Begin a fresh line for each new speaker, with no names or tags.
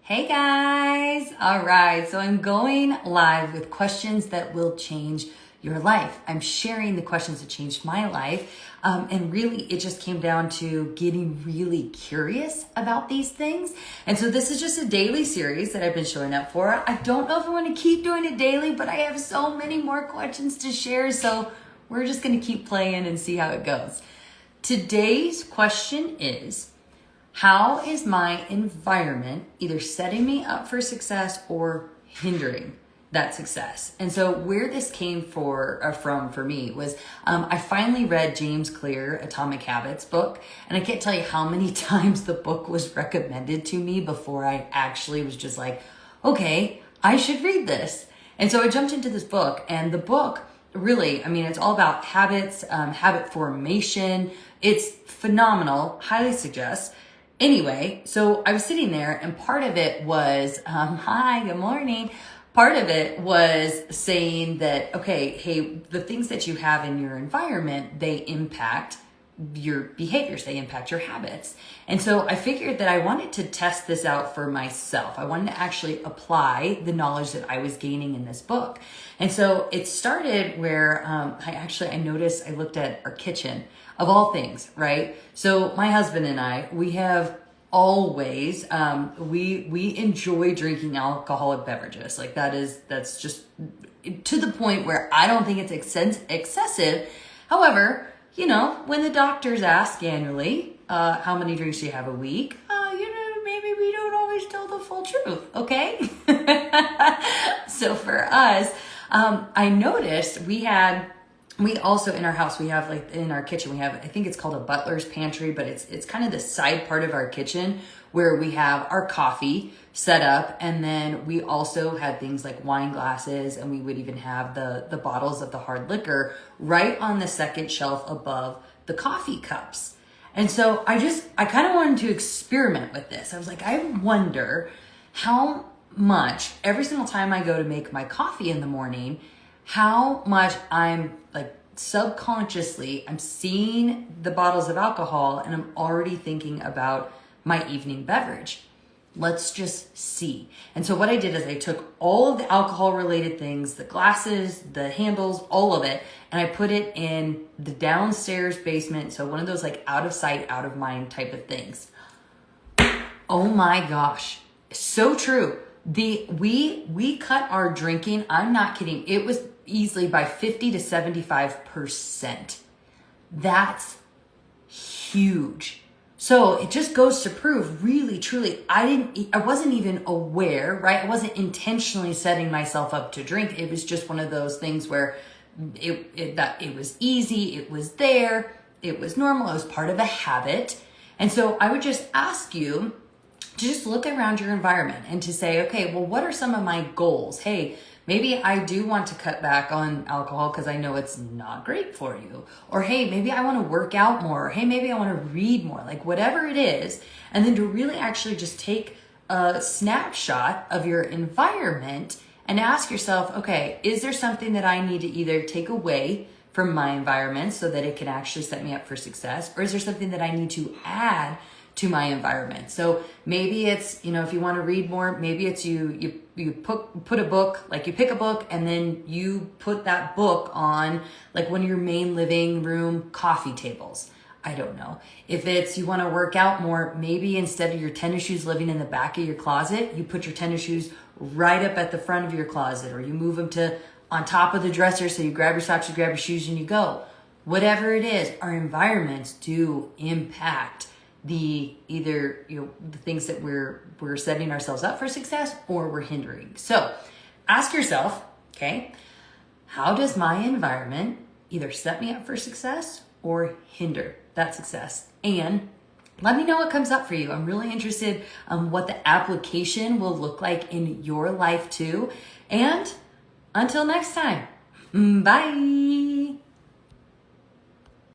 Hey guys! All right, so I'm going live with questions that will change your life. I'm sharing the questions that changed my life. And really, it just came down to getting really curious about these things. And so this is just a daily series that I've been showing up for. I don't know if I want to keep doing it daily, but I have so many more questions to share. So we're just going to keep playing and see how it goes. Today's question is, how is my environment either setting me up for success or hindering that success? And so where this came from for me was I finally read James Clear, Atomic Habits book. And I can't tell you how many times the book was recommended to me before I actually was just like, okay, I should read this. And so I jumped into this book, and the book really, it's all about habits, habit formation. It's phenomenal. Highly suggest. Anyway, so I was sitting there, and part of it was, hi, good morning. Part of it was saying that, okay, hey, the things that you have in your environment, they impact your behaviors, they impact your habits. And so I figured that I wanted to test this out for myself. I wanted to actually apply the knowledge that I was gaining in this book. And so it started where I noticed, I looked at our kitchen of all things, right? So my husband and I, we have always, we enjoy drinking alcoholic beverages. Like that's just to the point where I don't think it's excessive. However, when the doctors ask annually, how many drinks do you have a week? Maybe we don't always tell the full truth, okay? So for us, I noticed we also in our house, we have in our kitchen, we have, I think it's called a butler's pantry, but it's kind of the side part of our kitchen where we have our coffee set up. And then we also had things like wine glasses, and we would even have the bottles of the hard liquor right on the second shelf above the coffee cups. And so I kind of wanted to experiment with this. I was like, I wonder how much every single time I go to make my coffee in the morning, how much I'm subconsciously, I'm seeing the bottles of alcohol and I'm already thinking about my evening beverage. Let's just see. And so what I did is I took all of the alcohol related things, the glasses, the handles, all of it, and I put it in the downstairs basement. So one of those out of sight, out of mind type of things. Oh my gosh. So true. We cut our drinking, I'm not kidding, it was easily by 50 to 75%. That's huge. So it just goes to prove, really, truly, I wasn't even aware, right? I wasn't intentionally setting myself up to drink. It was just one of those things where it was easy, it was there, it was normal, it was part of a habit. And so I would just ask you to just look around your environment and to say, okay, well, what are some of my goals? Hey, maybe I do want to cut back on alcohol because I know it's not great for you. Or hey, maybe I want to work out more. Or hey, maybe I want to read more, whatever it is. And then to really actually just take a snapshot of your environment and ask yourself, okay, is there something that I need to either take away from my environment so that it can actually set me up for success? Or is there something that I need to add to my environment? So maybe it's, if you want to read more, maybe it's you put a book, you pick a book and then you put that book on one of your main living room coffee tables. I don't know. If it's you want to work out more, maybe instead of your tennis shoes living in the back of your closet, you put your tennis shoes right up at the front of your closet, or you move them to on top of the dresser. So you grab your socks, you grab your shoes, and you go. Whatever it is, our environments do impact the things that we're setting ourselves up for success or we're hindering. So ask yourself, okay, how does my environment either set me up for success or hinder that success? And let me know what comes up for you. I'm really interested what the application will look like in your life too. And until next time, bye.